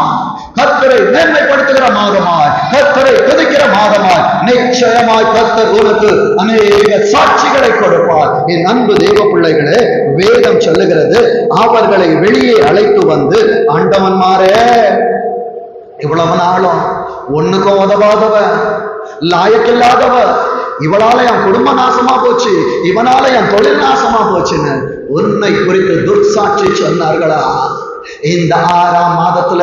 கர்த்தரை மேன்மைப்படுத்துகிற மாதமாய், கர்த்தரை துதிக்கிற மாதமாய், நிச்சயமாய் கர்த்தர் உனக்கு அநேக சாட்சிகளை கொடுப்பார். என் அன்பு தேவ பிள்ளைகளே, வேதம் சொல்லுகிறது, அவர்களை வெளியே அழைத்து வந்து, ஆண்டவன்மாரே, இவ்வளவு நாளும் ஒண்ணுக்கும் உதவாதவ, லாயக்கில்லாதவ, இவளால என் குடும்ப நாசமா போச்சு, இவனால என் தொழில் நாசமா போச்சுன்னு உன்னை குறித்து துர்சாட்சி சொன்னார்களா? இந்த 6ஆம் மாதத்துல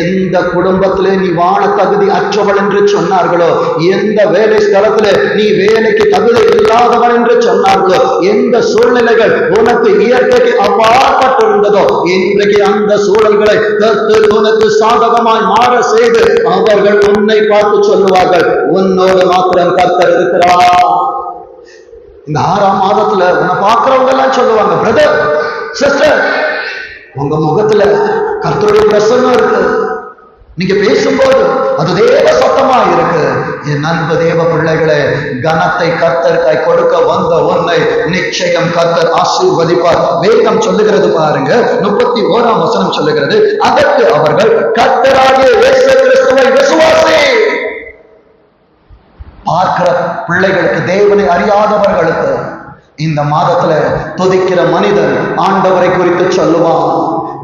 எந்த குடும்பத்திலே நீ வாழ தகுதி அற்றவள் என்று சொன்னார்களோ, எந்த வேலை ஸ்தலத்துல நீ வேலைக்கு தகுதி இல்லாதவன் என்று சொன்னார்களோ, எந்த சூழ்நிலைகள் உனக்கு இயற்கைக்கு அப்பாற்பட்டிருந்ததோ, இன்றைக்கு அந்த சூழல்களை கர்த்தர் உனக்கு சாதகமாய் மாற செய்து அவர்கள் உன்னை பார்த்து சொல்லுவார்கள், உன்னோடு மாத்திரம் கர்த்தர் இருக்கிறார். இந்த 6ஆம் மாதத்துல உன்னை பார்க்கிறவங்க எல்லாம் சொல்லுவாங்க, பிரதர், சிஸ்டர், உங்க முகத்துல கர்த்தருடைய பிரசன்னம் இருக்கு, நீங்க பேசும்போது அது தேவ சத்தமா இருக்கு. என் அன்பு தேவ பிள்ளைகளே, கனத்தை கர்த்தருக்காய் கொடுக்க வந்த உன்னை நிச்சயம் கர்த்தர் ஆசீர்வதிப்பார். வேதம் சொல்லுகிறது பாருங்க, 31ஆம் வசனம் சொல்லுகிறது, அதற்கு அவர்கள் கர்த்தராகிய இயேசு கிறிஸ்துவை விசுவாசி. பார்க்கிற பிள்ளைகளுக்கு, தேவனை அறியாதவர்களுக்கு இந்த மாதத்துல துதிக்கிற மனிதன் ஆண்டவரை குறித்து சொல்லுவான்.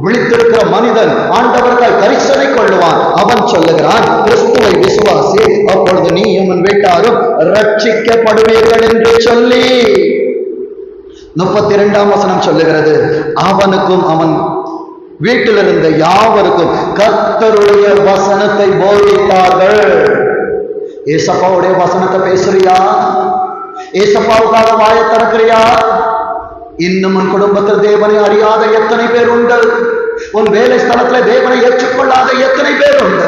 விழித்திருக்கிற மனிதன் ஆண்டவர்கள் கரிசனை கொள்ளுவான். அவன் சொல்லுகிறான், கிறிஸ்துவை விசுவாசி, அப்பொழுது நீயும் உன் வீட்டாரும் ரட்சிக்கப்படுவீர்கள் என்று சொல்லி. 32ஆம் வசனம் சொல்லுகிறது, அவனுக்கும் அவன் வீட்டில் இருந்த யாவருக்கும் கர்த்தருடைய வசனத்தை போதித்தார்கள். ஏசப்பாவுடைய வசனத்தை பேசுறியா? ஏசப்பாவுக்காக வாயை திறக்கிறியா? இன்னும் உன் குடும்பத்தில் தேவனை அறியாத எத்தனை பேர் உண்டு? உன் வேலை ஸ்தலத்துல தேவனை ஏற்றுக்கொள்ளாத எத்தனை பேர் உண்டு?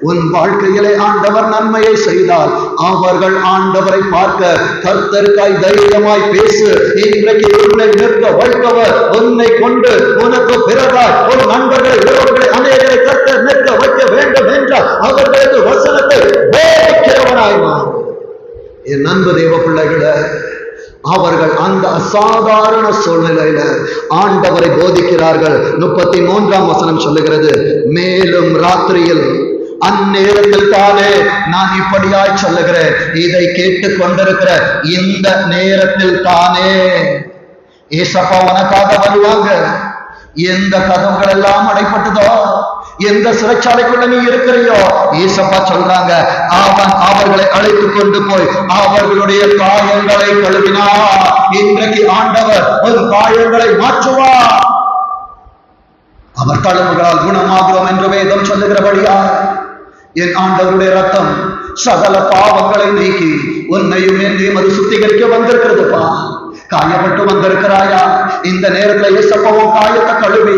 உன் வாழ்க்கையிலே ஆண்டவர் நன்மையை செய்தால் அவர்கள் ஆண்டவரை பார்க்க கர்த்தருக்காய் தைரியமாய் பேசு. இன்றைக்கு உன்னை நிற்க வைப்பவர் உன்னை கொண்டு உனக்கு பிறகாய் ஒரு நண்பர்களை, உறவுகளை, அநேகரை கர்த்தர் நிற்க வைக்க வேண்டும் என்றால் அவர்களுக்கு வசனத்தை போதிக்கிறவனாய் மாறு. என் அன்பு தேவ பிள்ளைகளே, அவர்கள் அந்த அசாதாரண சூழ்நிலையில ஆண்டவரை போதிக்கிறார்கள். 33ஆம் வசனம் சொல்லுகிறது, மேலும் ராத்திரியில் அந்நேரத்தில் தானே நான் இப்படியாய் சொல்லுகிறேன், இதை கேட்டுக் கொண்டிருக்கிற இந்த நேரத்தில் தானே ஏசப்பா உனக்காக வருவாங்க. எந்த கதவுகள் எல்லாம் அடைப்பட்டதோ, எந்த சிறைச்சாலைக்குள்ள நீ இருக்கிறையோ, ஏசப்பா சொல்றாங்க, அவன் அவர்களை அழைத்து கொண்டு போய் அவர்களுடைய காயங்களை கழுவினார். இன்றைக்கு ஆண்டவர் ஒரு காயங்களை மாற்றுவார். அவர் தழும்புகளால் குணமாகிறோம் என்று வேதம் சொல்லுகிறபடியா, என் ஆண்டவருடைய ரத்தம் சகல பாவங்களை நீக்கி உன்னையும் என்னையும் அது சுத்திகரிக்க வந்திருக்கிறதுப்பா. காயப்பட்டு வந்திருக்கிறாயா? இந்த நேரத்தில் இயேசப்பாவும் காயத்தை கழுவி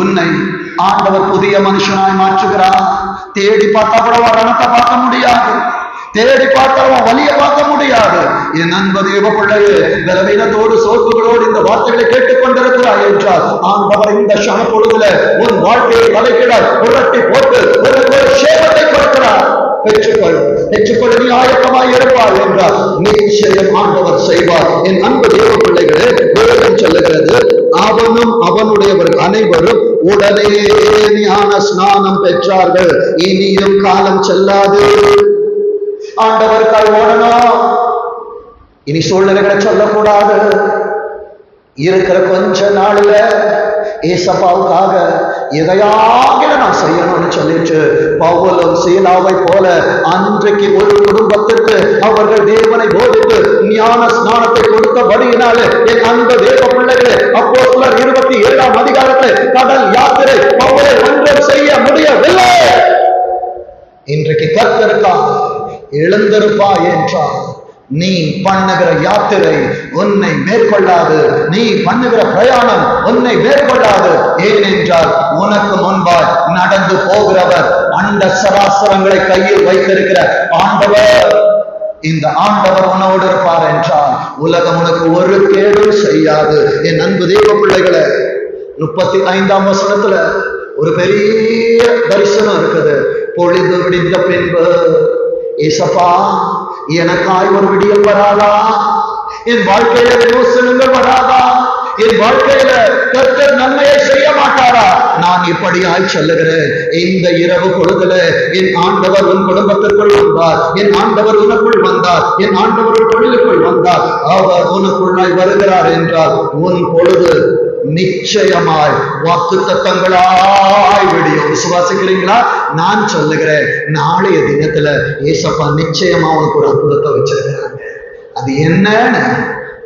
உன்னை ஆண்டவர் புதிய மனுஷனாய் மாற்றுகிறார். தேடி பார்த்தா கூட ரணத்தை பார்க்க முடியாது. தேடி பார்த்தாலும் வலிய பார்க்க முடியாது. என் அன்பு தேவ பிள்ளையே, பலவீனத்தோடு சோர்வுகளோடு இந்த வார்த்தைகளை கேட்டுக் கொண்டிருக்கிறாய் என்றால் ஆண்டவர் இந்த க்ஷண பொழுதுல உன் வாழ்க்கையை தலைக்கிறார், புரட்டி போட்டு உனக்கு ஒரு சேவத்தை கொடுக்கிறார். பெற்றுக்கொள், நீ ஆயத்தமாய் இருப்பார் என்றார். நிச்சயம் ஆண்டவர் செய்வார். என் அன்பு தேவ பிள்ளைகளே, வேதம் சொல்லுகிறது, அவனும் அவனுடையவர்கள் அனைவரும் உடனே ஞான ஸ்நானம் பெற்றார்கள். இனியும் காலம் செல்லாது. ஆண்டவருக்காய் ஓடணும். இனி சூழ்நிலைகளை சொல்லக்கூடாது. இருக்கிற கொஞ்ச நாள்ல ஏசப்பாவுக்காக எதையாக நான் செய்யணும்னு சொல்லிட்டு பவுலும் சீலாவை போல அன்றைக்கு ஒரு குடும்பத்திற்கு அவர்கள் தேவனை போதித்து ஞான ஸ்நானத்தை கொடுத்தபடியினாலே என் அன்பு தேவ பிள்ளைகளே, அப்போஸ்தலர் 27ஆம் அதிகாரத்தில் கடல் யாத்திரை பவுலை ஒன்றும் செய்ய முடியவில்லை. இன்றைக்கு கர்த்தருக்காக எழுந்திருப்பா என்றால் நீ பண்ணுகிற யாத்திரை உன்னை மேற்கொள்ளாது. நீ பண்ணுகிற பிரயாணம் உன்னை மேற்கொள்ளாது. ஏனென்றால் உனக்கு முன்பாய் நடந்து போகிறவர் அண்ட சராசரங்களை கையில் வைத்திருக்கிற ஆண்டவர். இந்த ஆண்டவர் உன்னோடு இருப்பார் என்றால் உலகம் உனக்கு ஒரு கேடும் செய்யாது. என் அன்பு தேவ பிள்ளைகளை, 35ஆம் வசனத்துல ஒரு பெரிய தரிசனம் இருக்குது. பொழுது விடிந்த பின்பு ஏசப்பா எனக்காய் ஒரு விடியல் வராதா? என் வாழ்க்கையில யோசனைகள் வராதா? என் வாழ்க்கையில கர்த்தர் நன்மையை செய்ய மாட்டாரா? நான் இப்படியாய் சொல்லுகிறேன், இந்த இரவு பொழுதுல என் ஆண்டவர் உன் குடும்பத்திற்குள் வந்தார், என் ஆண்டவர் உனக்குள் வந்தார், என் ஆண்டவர் உன் தொழிலுக்குள் வந்தார், அவர் உனக்குள்ளாய் வருகிறார் என்றால் உன் பொழுது நிச்சயமாய் வாக்கு தத்தங்களாய் விடியும். விசுவாசிக்கிறீங்களா? நான் சொல்லுகிறேன், நாளைய தினத்துல ஏசப்பா நிச்சயமா உனக்கு ஒரு அற்புதத்தை வச்சிருக்கிறாங்க. அது என்னன்னு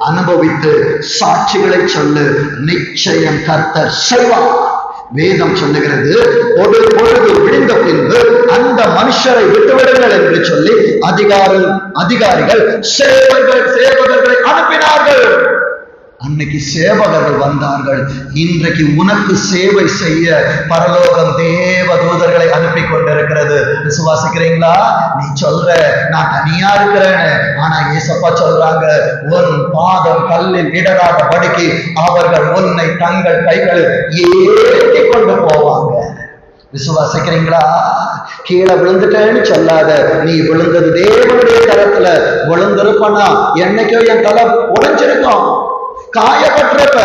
அனுபவித்து சாட்சிகளை சொல்லு. நிச்சயம் கர்த்தர் செய்வார். வேதம் சொல்லுகிறது, ஒரு பொழுது விடிந்த பின்பு அந்த மனுஷரை விட்டுவிடுங்கள் என்று சொல்லி அதிகாரிகள் சேவகர்களை அனுப்பினார்கள். அன்னைக்கு சேவகர்கள் வந்தார்கள். இன்றைக்கு உனக்கு சேவை செய்ய பரலோகம் தேவ தூதர்களை அனுப்பி கொண்டிருக்கிறது. விசுவாசிக்கிறீங்களா? நீ சொல்ற நான் தனியா இருக்கிறேன்னு, ஆனா ஏசப்பா சொல்றாங்க, உன் பாதம் கல்லில் இடராத படிக்கு அவர்கள் உன்னை தங்கள் கைகளில் ஏற்றி கொண்டு போவாங்க. விசுவாசிக்கிறீங்களா? கீழே விழுந்துட்டேன்னு சொல்லாத. நீ விழுந்தது தேவனுடைய தரத்துல விழுந்திருப்பனா என்னைக்கோ என் தலை உடைஞ்சிருக்கும், காயப்பட்டிருப்ப.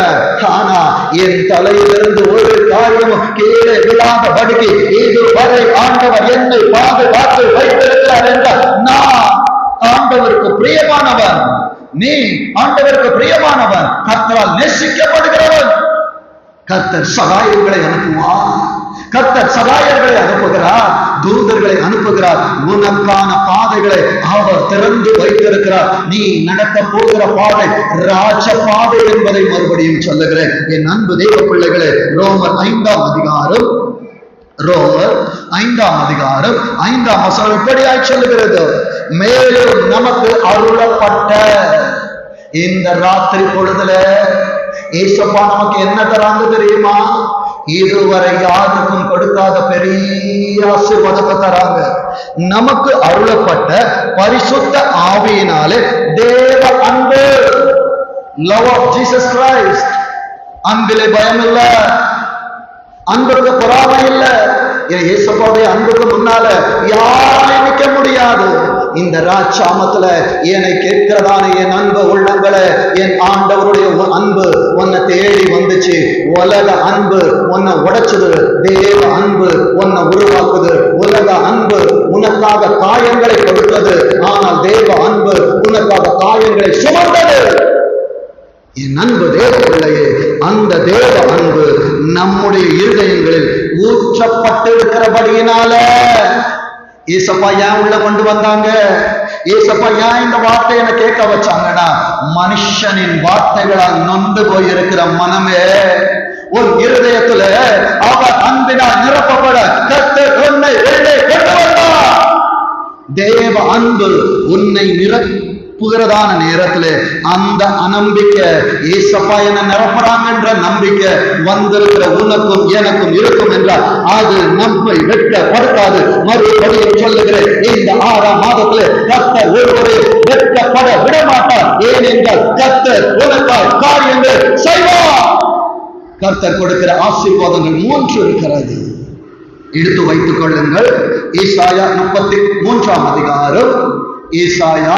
ஆனா என் தலையிலிருந்து ஒரு காரியமும் கீழே விழாதபடிக்கு இதுவரை ஆண்டவர் என்னை பாதுகாத்து வைத்திருக்கிறார் என்றால் நான் ஆண்டவருக்கு பிரியமானவன். நீ ஆண்டவருக்கு பிரியமானவன், கர்த்தரால் நேசிக்கப்படுகிறவன். கர்த்தர் சகாயங்களை அனுப்புவார். கர்த்தர் சகாயர்களை அனுப்புகிறார், தூதர்களை அனுப்புகிறார். உனக்கான பாதைகளை அவர் திறந்து வைத்திருக்கிறார். நீ நடக்க போகிற பாதை ராஜ பாதை என்பதை மறுபடியும் சொல்லுகிறேன். என் அன்பு தேவ பிள்ளைகளே, ரோமர் 5ஆம் அதிகாரம் 5ஆம் வசனம் இப்படியாய் சொல்லுகிறது, மேலும் நமக்கு அருளப்பட்ட இந்த ராத்திரி பொழுதுல ஏசப்பா நமக்கு என்ன தராங்க தெரியுமா? இதுவரை யாருக்கும் கொடுக்காத பெரிய ஆசீர்வாதத்தை தராங்க. நமக்கு அருளப்பட்ட பரிசுத்த ஆவியினாலே தேவ அன்பு, லவ் ஆஃப் ஜீசஸ் கிரைஸ்ட். அன்பிலே பயம் இல்ல, அன்புக்கு பொறாமை இல்ல. இயேசுவோடைய அன்புக்கு முன்னால யாரும் நிற்க முடியாது. இந்த ராஜாமத்துல என்னை கேட்கிறதான என் அன்பு உள்ளங்களே, என் ஆண்டவருடைய அன்பு உன்னை தேடி வந்துச்சு. உலக அன்பு உன்னை உடைச்சது, தேவ அன்பு உன்னை உருவாக்குது. உலக அன்பு உனக்காக காயங்களை கொடுத்தது, ஆனால் தேவ அன்பு உனக்காக காயங்களை சுமந்தது. என் அன்பு தேவ பிள்ளையே, அந்த தேவ அன்பு நம்முடைய இருதயங்களில் ஊற்றப்பட்டிருக்கிறபடியினால ஏசப்பா ஏன் உள்ள கொண்டு வந்தாங்க? ஏசப்பா ஏன் இந்த வார்த்தையை கேட்க வச்சாங்கன்னா, மனுஷனின் வார்த்தைகளால் நொந்து போயிருக்கிற மனமே, உன் இருதயத்துல அவர் அன்பினால் நிரப்பப்பட கர்த்தர் உன்னை உள்ளே கொண்டு வந்தார். தேவ அன்பு உன்னை திருப்புகிறதான நேரத்துல அந்த அநம்பிக்கை ஏசப்பா என்ன நிரப்புறாங்கன்ற நம்பிக்கை வந்திருக்கிற உனக்கும் எனக்கும் இருக்கும் என்றால் அது நம்மை வெட்கப்படுத்தாது. மறுபடியும் சொல்லுகிறேன், இந்த 6ஆம் மாதத்துல கர்த்தர் ஒருவரை வெட்கப்பட விட மாட்டார். ஏனென்றால் கர்த்தர் உனக்காய் காரியங்கள் செய்வார். கர்த்தர் கொடுக்கிற ஆசீர்வாதங்கள் 3 இருக்கிறது. எடுத்து வைத்துக் கொள்ளுங்கள். ஏசாயா 33ஆம் அதிகாரம், ஏசாயா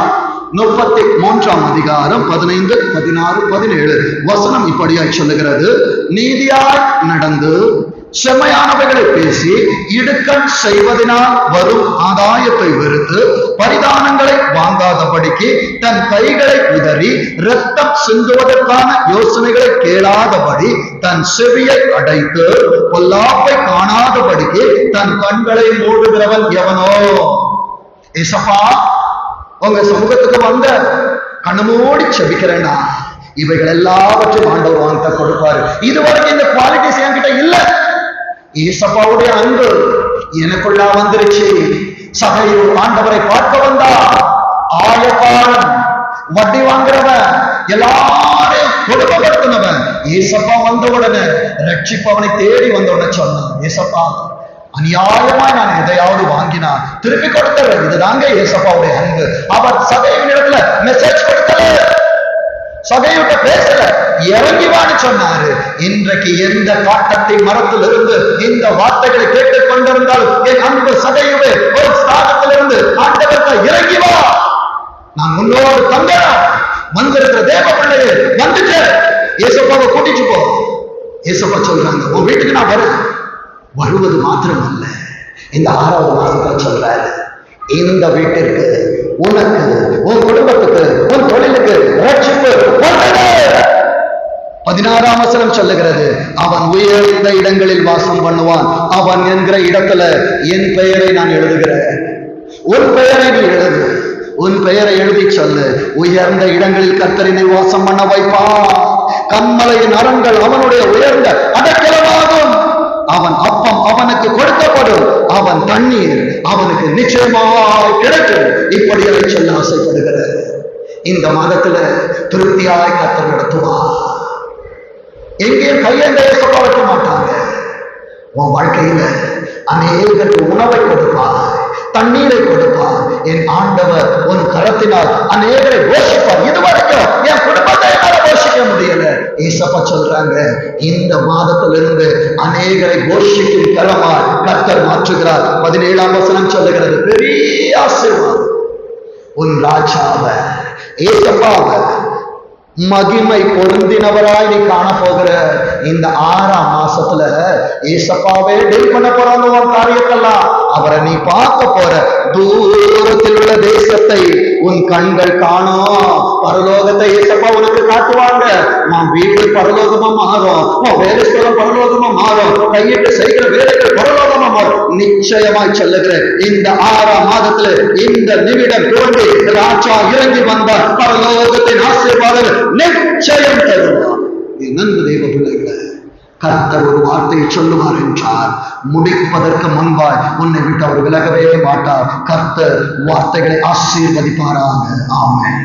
33ஆம் அதிகாரம் 15, 16, 17 வசனம் இப்படியாய் சொல்லுகிறது. நீதியாய் நடந்து செம்மையானவைகளை பேசி இடுக்கண் செய்வதனால் வரும் ஆதாயத்தை வெறுத்து பரிதானங்களை வாங்காதபடிக்கு தன் கைகளை உதறி இரத்தம் சிந்துவதற்கான யோசனைகளை கேளாதபடி தன் செவியை அடைத்து பொல்லாப்பை காணாதபடிக்கு தன் கண்களை மூடுகிறவன் எவனோ? ஏசப்பா, உங்க சமூகத்துக்கு வந்த கண்ணு மூடி செபிக்கிறேன்னா இவைகள் எல்லாவற்றையும் ஆண்டவர் வாங்க கொடுப்பாரு. இதுவரைக்கும் இந்த குவாலிட்டிஸ் என்கிட்ட இல்ல. ஏசப்பாவுடைய அன்பு எனக்குள்ள வந்துருச்சு. சகையு ஆண்டவரை பார்க்க வந்தா, ஆயக்காரன், வட்டி வாங்குறவன், எல்லாரையும் கொடுமைப்படுத்தினவன் ஏசப்பா வந்த உடனே ரட்சிப்பவனை தேடி வந்த உடனே சொன்னான், ஏசப்பா அநியாயமா நான் எதையாவது வாங்கினா திருப்பி கொடுத்தவர். இதுதாங்க ஏசப்பாவுடைய அன்பு. அவர் சகையின் இடத்துல மெசேஜ் கொடுக்கல, சகையுட்ட பேசல, இறங்கிவான்னு சொன்னாரு. இன்றைக்கு எந்த காட்டத்தை மரத்தில் இருந்து இந்த வார்த்தைகளை கேட்டுக் கொண்டிருந்தாலும் என் அன்பு சகையுவே ஒரு ஸ்தானத்திலிருந்து ஆண்டவர்களை இறங்கிவா, நான் முன்னோடு தந்தனா வந்திருக்கிற தேவ பிள்ளையே வந்துட்டு ஏசப்பாவை கூட்டிட்டு போ. ஏசப்பா சொல்றாங்க, உன் வீட்டுக்கு நான் வரேன். வருவது மாத்திரம் அல்ல, இந்த 6வது மாசத்துல சொல்றாரு, இந்த வீட்டிற்கு, உனக்கு, உன் குடும்பத்துக்கு, உன் தொழிலுக்கு ரட்சிப்பு. 16ஆம் வசனம் சொல்லுகிறது, அவன் உயர்ந்த இடங்களில் வாசம் பண்ணுவான். அவன் என்கிற இடத்துல என் பெயரை நான் எழுதுகிறேன். உன் பெயரை நீ எழுது, உன் பெயரை எழுதி சொல்லு. உயர்ந்த இடங்களில் கர்த்தரினை வாசம் பண்ண வைப்பான். கண்மலையின் அரண்கள் அவனுடைய உயர்ந்த அடைக்கலமாகும். அவன் அப்பம் அவனுக்கு கொடுக்கப்படும், அவன் தண்ணீர் அவனுக்கு நிச்சயமாய் கிடைக்கும். இப்படி சொல்ல ஆசைப்படுகிறது. இந்த மாதத்துல திருப்தியாய் கர்த்தர் நடத்துவார். எங்கேயும் கையெழுந்தைய சொல்ல வைக்க மாட்டாங்க. உன் வாழ்க்கையில அநேகருக்கு உணவை கொடுப்பார், தண்ணீரை கொடுப்பார். என் ஆண்டவர் உன் கரத்தினால் அநேகரை போஷிப்பார். இதுவரைக்கும் என் குடும்பத்தை என்னால போஷிக்க முடியல. ஏசப்பா சொல்றாங்க, இந்த மாதத்திலிருந்து அநேகரை போஷிக்கும் கரமாய் கர்த்தர் மாற்றுகிறார். 17ஆம் வசனம் சொல்லுகிறது, பெரிய ஆசீர்வாதம். உன் ராஜாவை, ஏசப்பாவை மகிமை பொருந்தினவராய் நீ காண போகிற இந்த 6ஆம் மாசத்துல ஏசப்பாவே டீல் பண்ண போறாங்க உன் காரியத்தெல்லாம். அவரை நீ பார்க்க போற. தூரத்தில் உள்ள தேசத்தை உன் கண்கள் காணும். பரலோகத்தை ஏசப்பா உனக்கு காட்டுவாங்க. உன் வீடு பரலோகமா மாறும், உன் வேலை ஸ்தலம் பரலோகமா மாறும், கையிட்டு செய்கிற வேலைகள் பரலோகமா மாறும். நிச்சயமாய் சொல்லுகிறேன், இந்த 6ஆம் மாதத்துல இந்த நிமிடம் தோன்றி ராஜா இறங்கி வந்தார். பரலோகத்தின் ஆசீர்வாதம் நிச்சயம் தருவார். நன்கு தெய்வ பிள்ளைகளை, கர்த்தர் ஒரு வார்த்தையை சொல்லுவார் என்றால் முடிப்பதற்கு முன்பாய் உன்னை விட்டு அவர் விலகவே மாட்டார். கர்த்தர் வார்த்தைகளை ஆசீர்வதிப்பாராக. ஆமென்.